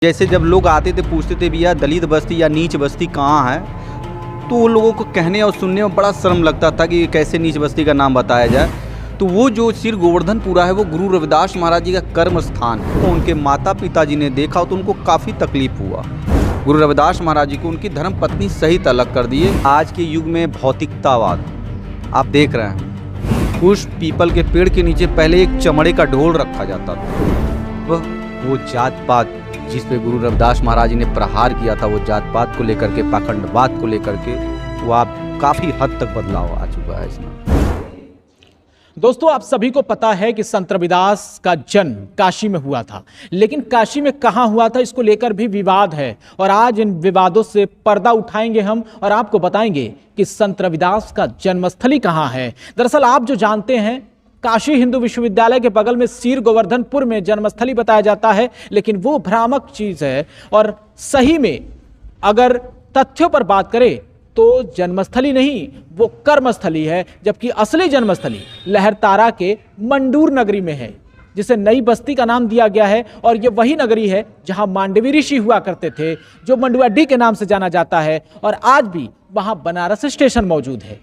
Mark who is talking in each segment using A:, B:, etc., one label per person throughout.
A: जैसे जब लोग आते थे पूछते थे भैया दलित बस्ती या नीच बस्ती कहाँ है, तो वो लोगों को कहने और सुनने में बड़ा शर्म लगता था कि कैसे नीच बस्ती का नाम बताया जाए। तो वो जो सिर गोवर्धनपुरा है वो गुरु रविदास महाराज जी का कर्म स्थान है। तो उनके माता पिताजी ने देखा तो उनको काफ़ी तकलीफ हुआ। गुरु रविदास महाराज जी को उनकी धर्म पत्नी सहित अलग कर दिए। आज के युग में भौतिकतावाद आप देख रहे हैं, उस पीपल के पेड़ के नीचे पहले एक चमड़े का ढोल रखा जाता था। वो जात पात जिस पे गुरु रविदास महाराज जी ने प्रहार किया था, वो जात पात को लेकर के, पाखंडवाद को लेकर के, वो आप काफ़ी हद तक बदलाव आ चुका है इसमें।
B: दोस्तों, आप सभी को पता है कि संत रविदास का जन्म काशी में हुआ था, लेकिन काशी में कहाँ हुआ था इसको लेकर भी विवाद है। और आज इन विवादों से पर्दा उठाएंगे हम और आपको बताएंगे कि संत रविदास का जन्मस्थली कहाँ है। दरअसल आप जो जानते हैं, काशी हिंदू विश्वविद्यालय के बगल में सीर गोवर्धनपुर में जन्मस्थली बताया जाता है, लेकिन वो भ्रामक चीज है। और सही में अगर तथ्यों पर बात करें तो जन्मस्थली नहीं, वो कर्मस्थली है। जबकि असली जन्मस्थली लहरतारा के मंडूर नगरी में है, जिसे नई बस्ती का नाम दिया गया है। और ये वही नगरी है जहां मांडवी ऋषि हुआ करते थे, जो मंडुआडीह के नाम से जाना जाता है। और आज भी वहां बनारस स्टेशन मौजूद है।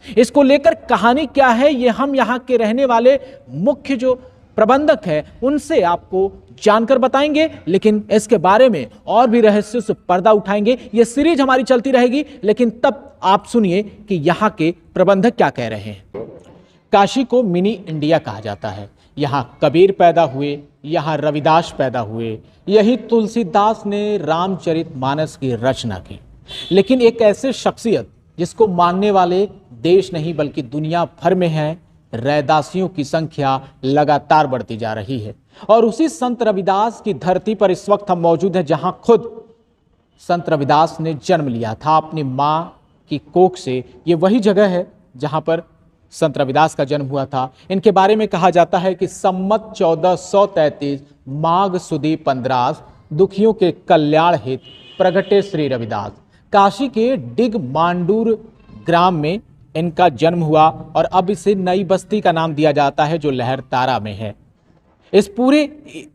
B: इसको लेकर कहानी क्या है, ये हम यहाँ के रहने वाले मुख्य जो प्रबंधक है उनसे आपको जानकर बताएंगे। लेकिन इसके बारे में और भी रहस्यों से पर्दा उठाएंगे। ये सीरीज हमारी चलती रहेगी, लेकिन तब आप सुनिए कि यहाँ के प्रबंधक क्या कह रहे हैं। काशी को मिनी इंडिया कहा जाता है। यहाँ कबीर पैदा हुए, यहाँ रविदास पैदा हुए, यही तुलसीदास ने रामचरितमानस की रचना की। लेकिन एक ऐसे शख्सियत जिसको मानने वाले देश नहीं बल्कि दुनिया भर में है, रैदासियों की संख्या लगातार बढ़ती जा रही है। और उसी संत रविदास की धरती पर इस वक्त हम मौजूद हैं, जहां खुद संत रविदास ने जन्म लिया था अपनी मां की कोख से। ये वही जगह है जहां पर संत रविदास का जन्म हुआ था। इनके बारे में कहा जाता है कि सम्मत 1433 माघ सुदी 15 दुखियों के कल्याण हेतु प्रगटे श्री रविदास। काशी के डिग मांडूर ग्राम में इनका जन्म हुआ और अब इसे नई बस्ती का नाम दिया जाता है, जो लहरतारा में है। इस पूरे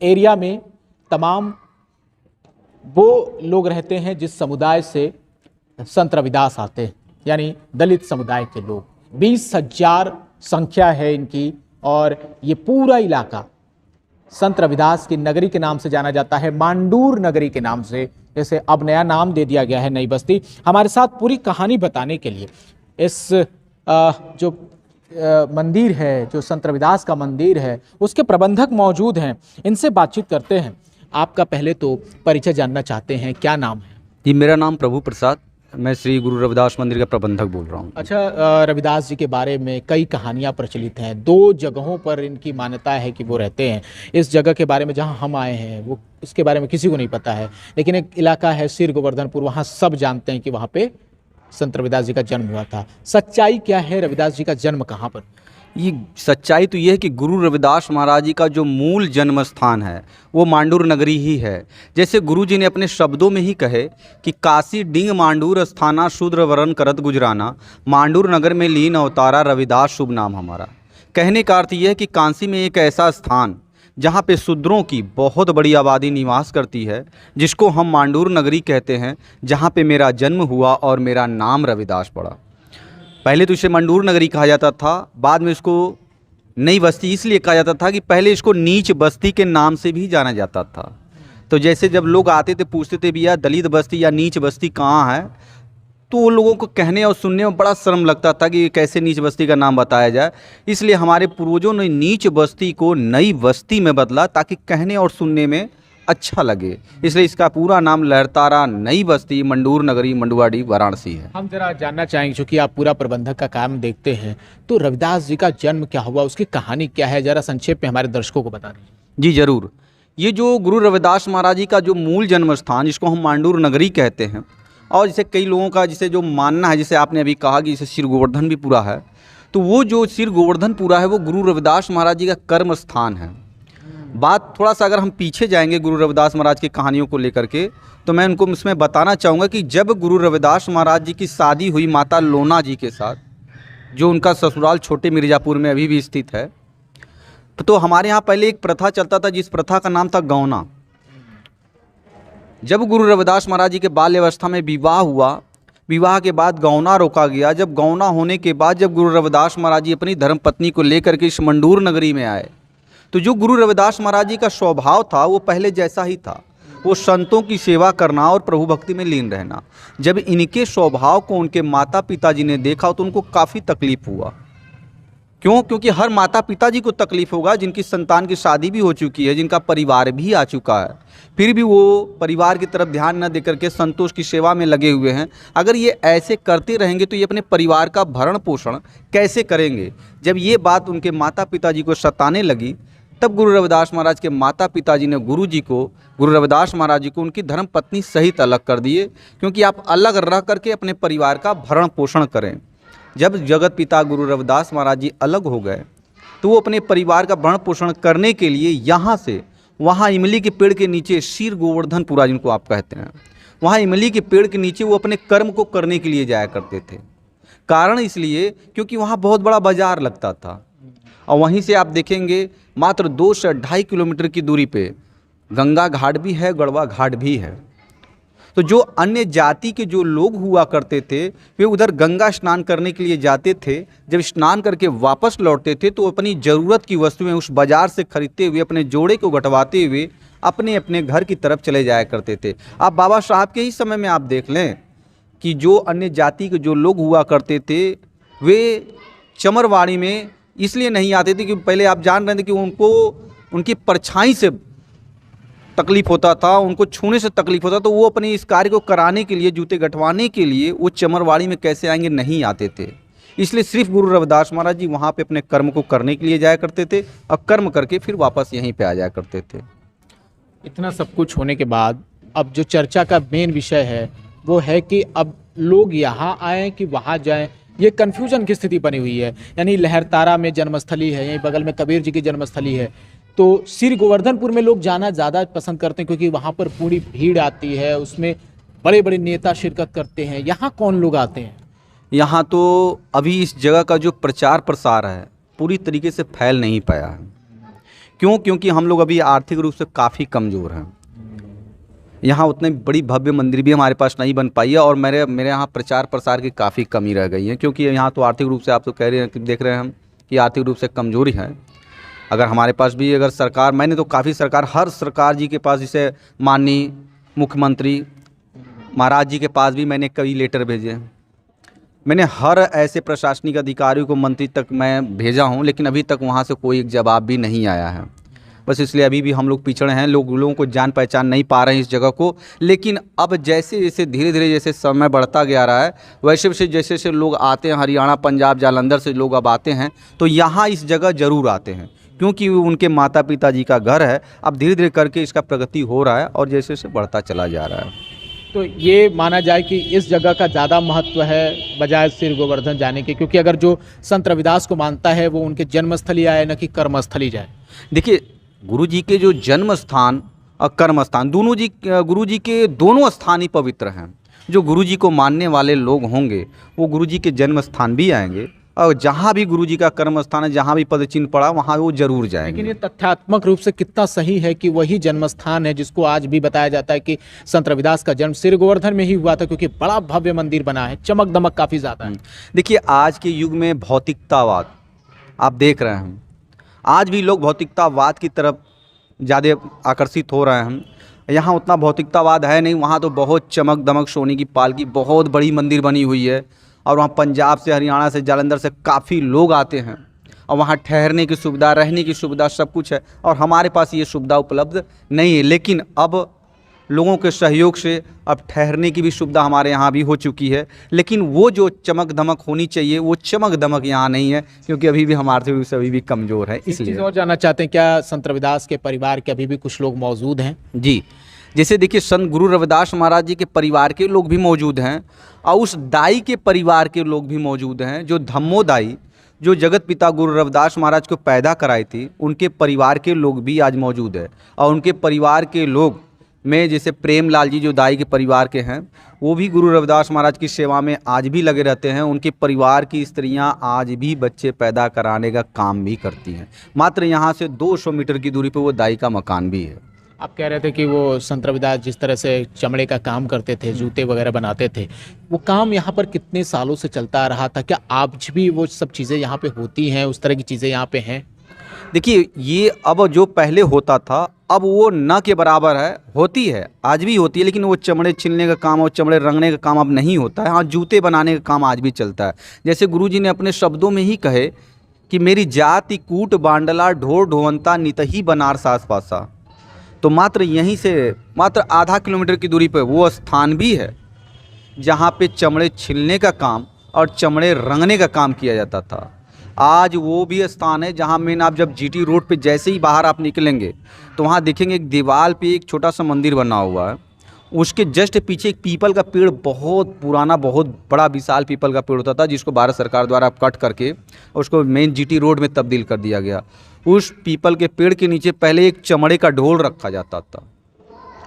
B: एरिया में तमाम वो लोग रहते हैं जिस समुदाय से संत रविदास आते हैं, यानी दलित समुदाय के लोग। 20,000 संख्या है इनकी। और ये पूरा इलाका संत रविदास की नगरी के नाम से जाना जाता है, मांडूर नगरी के नाम से। जैसे अब नया नाम दे दिया गया है नई बस्ती। हमारे साथ पूरी कहानी बताने के लिए इस जो मंदिर है, जो संत रविदास का मंदिर है, उसके प्रबंधक मौजूद हैं। इनसे बातचीत करते हैं। आपका पहले तो परिचय जानना चाहते हैं, क्या नाम है?
A: जी, मेरा नाम प्रभु प्रसाद, मैं श्री गुरु रविदास मंदिर का प्रबंधक बोल रहा हूँ।
B: अच्छा, रविदास जी के बारे में कई कहानियाँ प्रचलित हैं। 2 जगहों पर इनकी मान्यता है कि वो रहते हैं। इस जगह के बारे में जहाँ हम आए हैं वो इसके बारे में किसी को नहीं पता है, लेकिन एक इलाका है सिर गोवर्धनपुर, वहाँ सब जानते हैं कि वहाँ पे संत रविदास जी का जन्म हुआ था। सच्चाई क्या है, रविदास जी का जन्म कहाँ पर?
A: ये सच्चाई तो ये है कि गुरु रविदास महाराज जी का जो मूल जन्म स्थान है वो मांडूर नगरी ही है। जैसे गुरु जी ने अपने शब्दों में ही कहे कि काशी डिंग मांडूर स्थाना शूद्र वरण करत गुजराना, मांडूर नगर में लीन अवतारा रविदास शुभ नाम हमारा। कहने का अर्थ यह है कि काशी में एक ऐसा स्थान जहाँ पे शूद्रों की बहुत बड़ी आबादी निवास करती है, जिसको हम मांडूर नगरी कहते हैं, जहाँ पे मेरा जन्म हुआ और मेरा नाम रविदास पड़ा। पहले तो इसे मंडूर नगरी कहा जाता था, बाद में इसको नई बस्ती इसलिए कहा जाता था कि पहले इसको नीच बस्ती के नाम से भी जाना जाता था। तो जैसे जब लोग आते थे पूछते थे भैया दलित बस्ती या नीच बस्ती कहाँ है, तो वो लोगों को कहने और सुनने में बड़ा शर्म लगता था कि कैसे नीच बस्ती का नाम बताया जाए। इसलिए हमारे पूर्वजों ने नीच बस्ती को नई बस्ती में बदला ताकि कहने और सुनने में अच्छा लगे। इसलिए इसका पूरा नाम लहरतारा नई बस्ती मंडूर नगरी मंडुआडीह वाराणसी है।
B: हम जरा जानना चाहेंगे, चूंकि आप पूरा प्रबंधक का काम देखते हैं, तो रविदास जी का जन्म क्या हुआ, उसकी कहानी क्या है, जरा संक्षेप में हमारे दर्शकों को बता दीजिए।
A: जी ज़रूर। ये जो गुरु रविदास महाराज जी का जो मूल जन्म स्थान, जिसको हम मांडूर नगरी कहते हैं, और जिसे कई लोगों का जिसे जो मानना है, जिसे आपने अभी कहा कि इसे सिर गोवर्धन भी पूरा है, तो वो जो सिर गोवर्धनपुरा है वो गुरु रविदास महाराज जी का कर्म स्थान है। बात थोड़ा सा अगर हम पीछे जाएंगे गुरु रविदास महाराज की कहानियों को लेकर के, तो मैं उनको इसमें बताना चाहूँगा कि जब गुरु रविदास महाराज जी की शादी हुई माता लोना जी के साथ, जो उनका ससुराल छोटे मिर्ज़ापुर में अभी भी स्थित है, तो हमारे यहाँ पहले एक प्रथा चलता था जिस प्रथा का नाम था गौना। जब गुरु रविदास महाराज जी के बाल्य अवस्था में विवाह हुआ, विवाह के बाद गौना रोका गया। जब गौना होने के बाद जब गुरु रविदास महाराज जी अपनी धर्मपत्नी को लेकर के इस मंडूर नगरी में आए, तो जो गुरु रविदास महाराज जी का स्वभाव था वो पहले जैसा ही था, वो संतों की सेवा करना और प्रभु भक्ति में लीन रहना। जब इनके स्वभाव को उनके माता पिताजी ने देखा तो उनको काफ़ी तकलीफ हुआ। क्यों? क्योंकि हर माता पिताजी को तकलीफ होगा जिनकी संतान की शादी भी हो चुकी है, जिनका परिवार भी आ चुका है, फिर भी वो परिवार की तरफ ध्यान न देकर के संतोष की सेवा में लगे हुए हैं। अगर ये ऐसे करते रहेंगे तो ये अपने परिवार का भरण पोषण कैसे करेंगे? जब ये बात उनके माता पिताजी को सताने लगी, तब गुरु रविदास महाराज के माता पिताजी ने गुरु रविदास महाराज जी को उनकी धर्म पत्नी सहित अलग कर दिए, क्योंकि आप अलग रह करके अपने परिवार का भरण पोषण करें। जब जगत पिता गुरु रविदास महाराज जी अलग हो गए तो वो अपने परिवार का भरण पोषण करने के लिए यहाँ से वहाँ इमली के पेड़ के नीचे, शीर गोवर्धनपुरा जिनको आप कहते हैं, वहाँ इमली के पेड़ के नीचे वो अपने कर्म को करने के लिए जाया करते थे। कारण इसलिए क्योंकि वहाँ बहुत बड़ा बाजार लगता था, और वहीं से आप देखेंगे मात्र 2 से 2.5 किलोमीटर की दूरी पे गंगा घाट भी है, गड़वा घाट भी है। तो जो अन्य जाति के जो लोग हुआ करते थे वे उधर गंगा स्नान करने के लिए जाते थे। जब स्नान करके वापस लौटते थे तो अपनी ज़रूरत की वस्तुएं उस बाज़ार से खरीदते हुए अपने जोड़े को घटवाते हुए अपने अपने घर की तरफ चले जाया करते थे। आप बाबा साहब के ही समय में आप देख लें कि जो अन्य जाति के जो लोग हुआ करते थे वे चमरवाड़ी में इसलिए नहीं आते थे कि पहले आप जान रहे थे कि उनको उनकी परछाई से तकलीफ़ होता था, उनको छूने से तकलीफ़ होता, तो वो अपने इस कार्य को कराने के लिए, जूते गठवाने के लिए वो चमरवाड़ी में कैसे आएंगे, नहीं आते थे। इसलिए सिर्फ गुरु रविदास महाराज जी वहाँ पे अपने कर्म को करने के लिए जाया करते थे और कर्म करके फिर वापस यहीं पे आ जाया करते थे।
B: इतना सब कुछ होने के बाद अब जो चर्चा का मेन विषय है वो है कि अब लोग यहाँ आएँ कि वहाँ जाएँ, ये कन्फ्यूजन की स्थिति बनी हुई है। यानी लहरतारा में जन्मस्थली है, यहीं बगल में कबीर जी की जन्मस्थली है, तो श्री गोवर्धनपुर में लोग जाना ज़्यादा पसंद करते हैं क्योंकि वहाँ पर पूरी भीड़ आती है, उसमें बड़े बड़े नेता शिरकत करते हैं। यहाँ कौन लोग आते हैं?
A: यहाँ तो अभी इस जगह का जो प्रचार प्रसार है पूरी तरीके से फैल नहीं पाया है। क्यों? क्योंकि हम लोग अभी आर्थिक रूप से काफ़ी कमज़ोर हैं। यहाँ उतनी बड़ी भव्य मंदिर भी हमारे पास नहीं बन पाई है और मेरे यहाँ प्रचार प्रसार की काफ़ी कमी रह गई है, क्योंकि यहाँ तो आर्थिक रूप से आप तो कह रहे हैं, देख रहे हैं हम कि आर्थिक रूप से कमज़ोरी है। अगर हमारे पास भी अगर सरकार, मैंने तो काफ़ी हर सरकार जी के पास, जैसे माननीय मुख्यमंत्री महाराज जी के पास भी मैंने कई लेटर भेजे, मैंने हर ऐसे प्रशासनिक अधिकारियों को, मंत्री तक मैं भेजा हूं, लेकिन अभी तक वहां से कोई एक जवाब भी नहीं आया है। बस इसलिए अभी भी हम लोग पिछड़े हैं, लोगों को जान पहचान नहीं पा रहे हैं इस जगह को। लेकिन अब जैसे जैसे धीरे धीरे जैसे समय बढ़ता गया रहा है, वैसे वैसे जैसे जैसे लोग आते हैं, हरियाणा पंजाब जालंधर से लोग अब आते हैं, तो यहाँ इस जगह ज़रूर आते हैं, क्योंकि उनके माता पिता जी का घर है। अब धीरे धीरे करके इसका प्रगति हो रहा है और जैसे जैसे बढ़ता चला जा रहा है।
B: तो ये माना जाए कि इस जगह का ज़्यादा महत्व है बजाय श्री गोवर्धन जाने के, क्योंकि अगर जो संत रविदास को मानता है वो उनके जन्मस्थली आए, न कि कर्मस्थली जाए।
A: देखिए, गुरु जी के जो जन्म स्थान और कर्म स्थान गुरु जी के दोनों स्थान ही पवित्र हैं। जो गुरु जी को मानने वाले लोग होंगे वो गुरु जी के जन्म स्थान भी आएंगे, और जहाँ भी गुरु जी का कर्म स्थान है, जहाँ भी पद चिन्ह पड़ा, वहाँ वो जरूर जाएंगे।
B: लेकिन ये तथ्यात्मक रूप से कितना सही है कि वही जन्म स्थान है जिसको आज भी बताया जाता है कि संत रविदास का जन्म श्री गोवर्धन में ही हुआ था, क्योंकि बड़ा भव्य मंदिर बना है, चमक दमक काफ़ी ज़्यादा है।
A: देखिए, आज के युग में भौतिकतावाद आप देख रहे हैं, आज भी लोग भौतिकतावाद की तरफ ज़्यादा आकर्षित हो रहे हैं। यहाँ उतना भौतिकतावाद है नहीं, वहाँ तो बहुत चमक दमक, सोने की पालकी, बहुत बड़ी मंदिर बनी हुई है, और वहाँ पंजाब से, हरियाणा से, जालंधर से काफ़ी लोग आते हैं, और वहाँ ठहरने की सुविधा, रहने की सुविधा, सब कुछ है। और हमारे पास ये सुविधा उपलब्ध नहीं है, लेकिन अब लोगों के सहयोग से अब ठहरने की भी सुविधा हमारे यहाँ भी हो चुकी है। लेकिन वो जो चमक दमक होनी चाहिए, वो चमक दमक यहाँ नहीं है, क्योंकि अभी भी हम आर्थिक रूप से अभी भी कमज़ोर है। इसलिए
B: और जानना चाहते हैं, क्या संत रविदास के परिवार के अभी भी कुछ लोग मौजूद हैं?
A: जी, जैसे देखिए, संत गुरु रविदास महाराज जी के परिवार के लोग भी मौजूद हैं, और उस दाई के परिवार के लोग भी मौजूद हैं। जो धम्मो दाई, जो जगत पिता गुरु रविदास महाराज को पैदा कराई थी, उनके परिवार के लोग भी आज मौजूद है। और उनके परिवार के लोग में जैसे प्रेमलाल जी, जो दाई के परिवार के हैं, वो भी गुरु रविदास महाराज की सेवा में आज भी लगे रहते हैं। उनके परिवार की स्त्रियां आज भी बच्चे पैदा कराने का काम भी करती हैं। मात्र यहाँ से 200 मीटर की दूरी पर वो दाई का मकान भी है।
B: आप कह रहे थे कि वो संत रविदास जिस तरह से चमड़े का काम करते थे, जूते वगैरह बनाते थे, वो काम यहाँ पर कितने सालों से चलता आ रहा था? क्या आज भी वो सब चीज़ें यहाँ पे होती हैं, उस तरह की चीज़ें यहाँ पे हैं?
A: देखिए, ये अब जो पहले होता था अब वो न के बराबर है, होती है, आज भी होती है, लेकिन वो चमड़े छीलने का काम और चमड़े रंगने का काम अब नहीं होता है। हाँ, जूते बनाने का काम आज भी चलता है। जैसे गुरुजी ने अपने शब्दों में ही कहे कि मेरी जाति कूट बांडला ढोर ढोवंता नितही बनारस आस पासा। तो मात्र यहीं से मात्र आधा किलोमीटर की दूरी पर वो स्थान भी है जहाँ पे चमड़े छीलने का काम और चमड़े रंगने का काम किया जाता था। आज वो भी स्थान है जहाँ मेन आप जब जीटी रोड पे जैसे ही बाहर आप निकलेंगे तो वहाँ देखेंगे एक दीवार पे एक छोटा सा मंदिर बना हुआ है। उसके जस्ट पीछे एक पीपल का पेड़, बहुत पुराना बहुत बड़ा विशाल पीपल का पेड़ होता था, जिसको भारत सरकार द्वारा कट करके उसको मेन जीटी रोड में तब्दील कर दिया गया। उस पीपल के पेड़ के नीचे पहले एक चमड़े का ढोल रखा जाता था।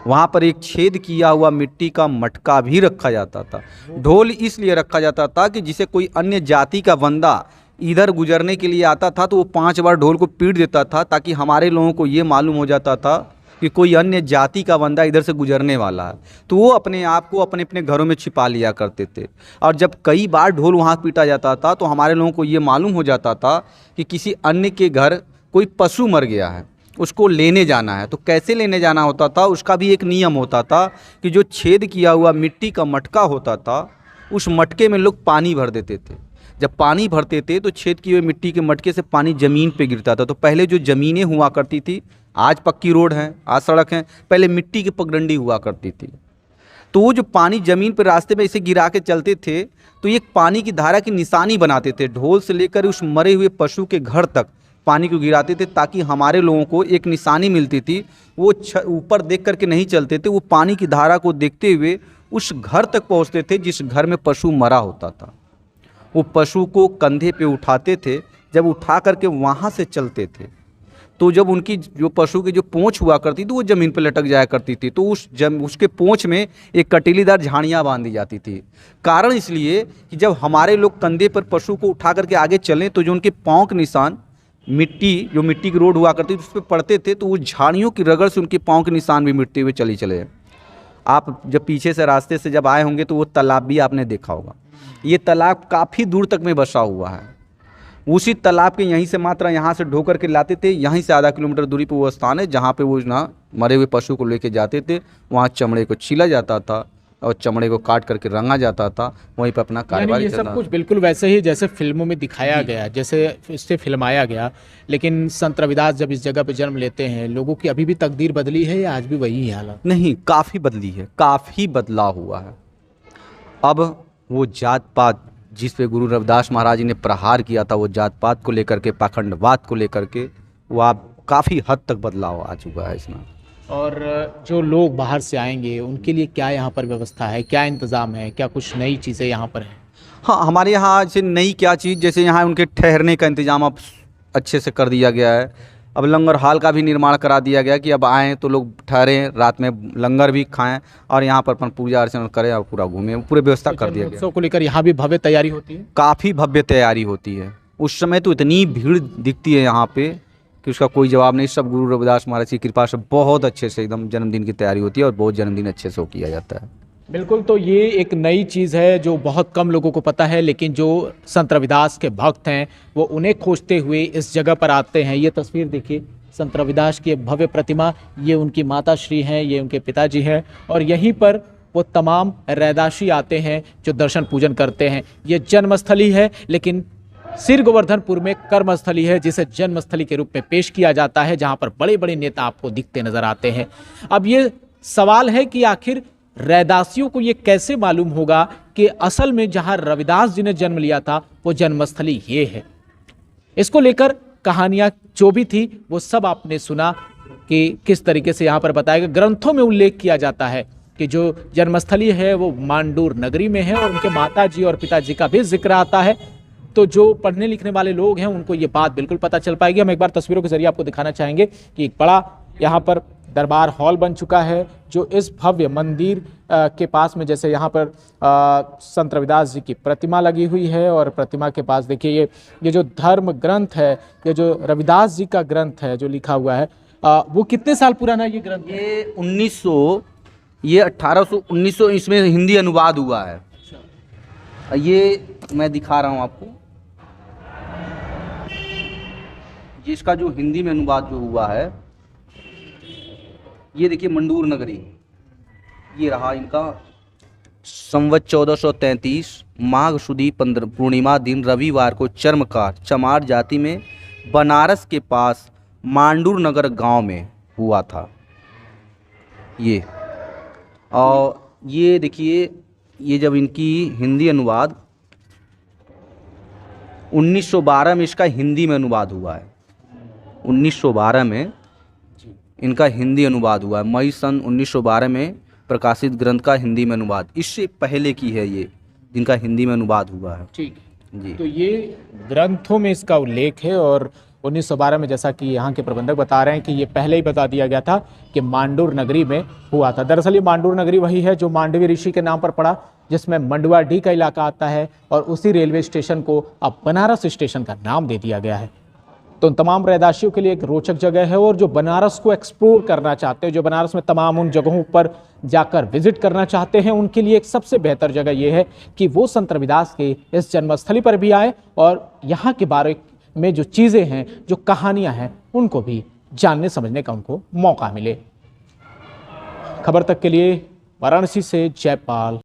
A: वहाँ पर एक छेद किया हुआ मिट्टी का मटका भी रखा जाता था। ढोल इसलिए रखा जाता था कि जिसे कोई अन्य जाति का बंदा इधर गुजरने के लिए आता था तो वो 5 बार ढोल को पीट देता था, ताकि हमारे लोगों को ये मालूम हो जाता था कि कोई अन्य जाति का बंदा इधर से गुजरने वाला है। तो वो अपने आप को अपने अपने घरों में छिपा लिया करते थे। और जब कई बार ढोल वहाँ पीटा जाता था तो हमारे लोगों को ये मालूम हो जाता था कि किसी अन्य के घर कोई पशु मर गया है, उसको लेने जाना है। तो कैसे लेने जाना होता था, उसका भी एक नियम होता था कि जो छेद किया हुआ मिट्टी का मटका होता था, उस मटके में लोग पानी भर देते थे। जब पानी भरते थे तो छेद किए हुए मिट्टी के मटके से पानी ज़मीन पे गिरता था। तो पहले जो ज़मीनें हुआ करती थी, आज पक्की रोड हैं, आज सड़क हैं, पहले मिट्टी की पगडंडी हुआ करती थी। तो वो जो पानी ज़मीन पर रास्ते में इसे गिरा के चलते थे तो एक पानी की धारा की निशानी बनाते थे। ढोल से लेकर उस मरे हुए पशु के घर तक पानी को गिराते थे, ताकि हमारे लोगों को एक निशानी मिलती थी। वो ऊपर देख करके नहीं चलते थे, वो पानी की धारा को देखते हुए उस घर तक पहुंचते थे जिस घर में पशु मरा होता था। वो पशु को कंधे पे उठाते थे, जब उठा करके वहाँ से चलते थे तो जब उनकी जो पशु की जो पूँछ हुआ करती थी वो ज़मीन पर लटक जाया करती थी, तो उसके पूँछ में एक कटीलीदार झाड़ियाँ बांध दी जाती थी। कारण इसलिए कि जब हमारे लोग कंधे पर पशु को उठा करके आगे चलें तो जो उनके पाँव के निशान जो मिट्टी की रोड हुआ करती थी उस पर पड़ते थे, तो वो झाड़ियों की रगड़ से उनके पाँव के निशान भी मिटते हुए चले। आप जब पीछे से रास्ते से जब आए होंगे तो वो तालाब भी आपने देखा होगा। ये तालाब काफ़ी दूर तक में बसा हुआ है। उसी तालाब के यहीं से मात्रा यहाँ से ढो करके लाते थे। यहीं से आधा किलोमीटर दूरी पर वो स्थान है जहाँ पे वो ना मरे हुए पशु को लेके जाते थे। वहाँ चमड़े को छीला जाता था और चमड़े को काट करके रंगा जाता था, वहीं पर अपना कार्यवाही
B: ये सब कुछ बिल्कुल वैसे ही जैसे फिल्मों में दिखाया गया, जैसे इससे फिल्माया गया। लेकिन संत रविदास जब इस जगह पे जन्म लेते हैं, लोगों की अभी भी तकदीर बदली है या आज भी वही है हालत?
A: नहीं, काफ़ी बदली है, काफ़ी बदलाव हुआ है। अब वो जात पात जिस पे गुरु रविदास महाराज जी ने प्रहार किया था, वो जात पात को लेकर के, पाखंडवाद को लेकर के, वो आप काफ़ी हद तक बदलाव आ चुका है इसमें।
B: और जो लोग बाहर से आएंगे उनके लिए क्या यहाँ पर व्यवस्था है, क्या इंतज़ाम है, क्या कुछ नई चीज़ें यहाँ पर हैं?
A: हाँ, हमारे यहाँ से नई क्या चीज़, जैसे यहाँ उनके ठहरने का इंतज़ाम अब अच्छे से कर दिया गया है। अब लंगर हाल का भी निर्माण करा दिया गया कि अब आएँ तो लोग ठहरें, रात में लंगर भी खाएं और यहाँ पर अपन पूजा अर्चना करें और पूरा घूमें, पूरी व्यवस्था कर दिया गया।
B: उत्सव को लेकर यहाँ भी भव्य तैयारी होती है?
A: काफ़ी भव्य तैयारी होती है। उस समय तो इतनी भीड़ दिखती है यहाँ पे कि उसका कोई जवाब नहीं। सब गुरु रविदास महाराज की कृपा से बहुत अच्छे से एकदम जन्मदिन की तैयारी होती है और बहुत जन्मदिन अच्छे से किया जाता है।
B: बिल्कुल, तो ये एक नई चीज़ है जो बहुत कम लोगों को पता है, लेकिन जो संत रविदास के भक्त हैं वो उन्हें खोजते हुए इस जगह पर आते हैं। ये तस्वीर देखिए, संत रविदास की भव्य प्रतिमा, ये उनकी माता श्री हैं, ये उनके पिताजी हैं, और यहीं पर वो तमाम रैदाशी आते हैं जो दर्शन पूजन करते हैं। ये जन्मस्थली है, लेकिन सिर गोवर्धनपुर में कर्मस्थली है, जिसे जन्मस्थली के रूप में पेश किया जाता है, जहाँ पर बड़े बड़े नेता आपको दिखते नजर आते हैं। अब ये सवाल है कि आखिर रैदासियों को ये कैसे मालूम होगा कि असल में जहाँ रविदास जी ने जन्म लिया था वो जन्मस्थली ये है। इसको लेकर कहानियाँ जो भी थी वो सब आपने सुना कि किस तरीके से यहाँ पर बताया गया। ग्रंथों में उल्लेख किया जाता है कि जो जन्मस्थली है वो मांडूर नगरी में है, और उनके माताजी और पिताजी का भी जिक्र आता है। तो जो पढ़ने लिखने वाले लोग हैं उनको ये बात बिल्कुल पता चल पाएगी। हम एक बार तस्वीरों के जरिए आपको दिखाना चाहेंगे कि एक बड़ा यहाँ पर दरबार हॉल बन चुका है, जो इस भव्य मंदिर के पास में, जैसे यहाँ पर संत रविदास जी की प्रतिमा लगी हुई है, और प्रतिमा के पास देखिए ये जो धर्म ग्रंथ है, ये जो रविदास जी का ग्रंथ है जो लिखा हुआ है, वो कितने साल पुराना ये ग्रंथ है?
A: ये 1900, ये 1800 1900 इसमें हिंदी अनुवाद हुआ है। ये मैं दिखा रहा हूँ आपको, ये इसका जो हिंदी में अनुवाद जो हुआ है, ये देखिए मंडूर नगरी, ये रहा इनका। संवत 1433 माघ शुदी 15 पूर्णिमा दिन रविवार को चर्मकार चमार जाति में बनारस के पास मांडूर नगर गांव में हुआ था ये। और ये देखिए, ये जब इनकी हिंदी अनुवाद 1912 में इसका हिंदी में अनुवाद हुआ है। 1912 में इनका हिंदी अनुवाद हुआ है। मई सन 1912 में प्रकाशित ग्रंथ का हिंदी में अनुवाद। इससे पहले की है ये, जिनका हिंदी में अनुवाद हुआ है।
B: ठीक
A: जी।
B: तो ये ग्रंथों में इसका उल्लेख है और 1912 में, जैसा कि यहाँ के प्रबंधक बता रहे हैं कि ये पहले ही बता दिया गया था कि मांडूर नगरी में हुआ था। दरअसल ये मांडूर नगरी वही है जो मांडवी ऋषि के नाम पर पड़ा, जिसमें मंडुआडीह का इलाका आता है और उसी रेलवे स्टेशन को अब बनारस स्टेशन का नाम दे दिया गया है। तो उन तमाम रहदासियों के लिए एक रोचक जगह है और जो बनारस को एक्सप्लोर करना चाहते हैं, जो बनारस में तमाम उन जगहों पर जाकर विजिट करना चाहते हैं, उनके लिए एक सबसे बेहतर जगह यह है कि वो संत रविदास के इस जन्मस्थली पर भी आए और यहाँ के बारे में जो चीज़ें हैं, जो कहानियाँ हैं, उनको भी जानने समझने का उनको मौका मिले। खबर तक के लिए वाराणसी से जयपाल।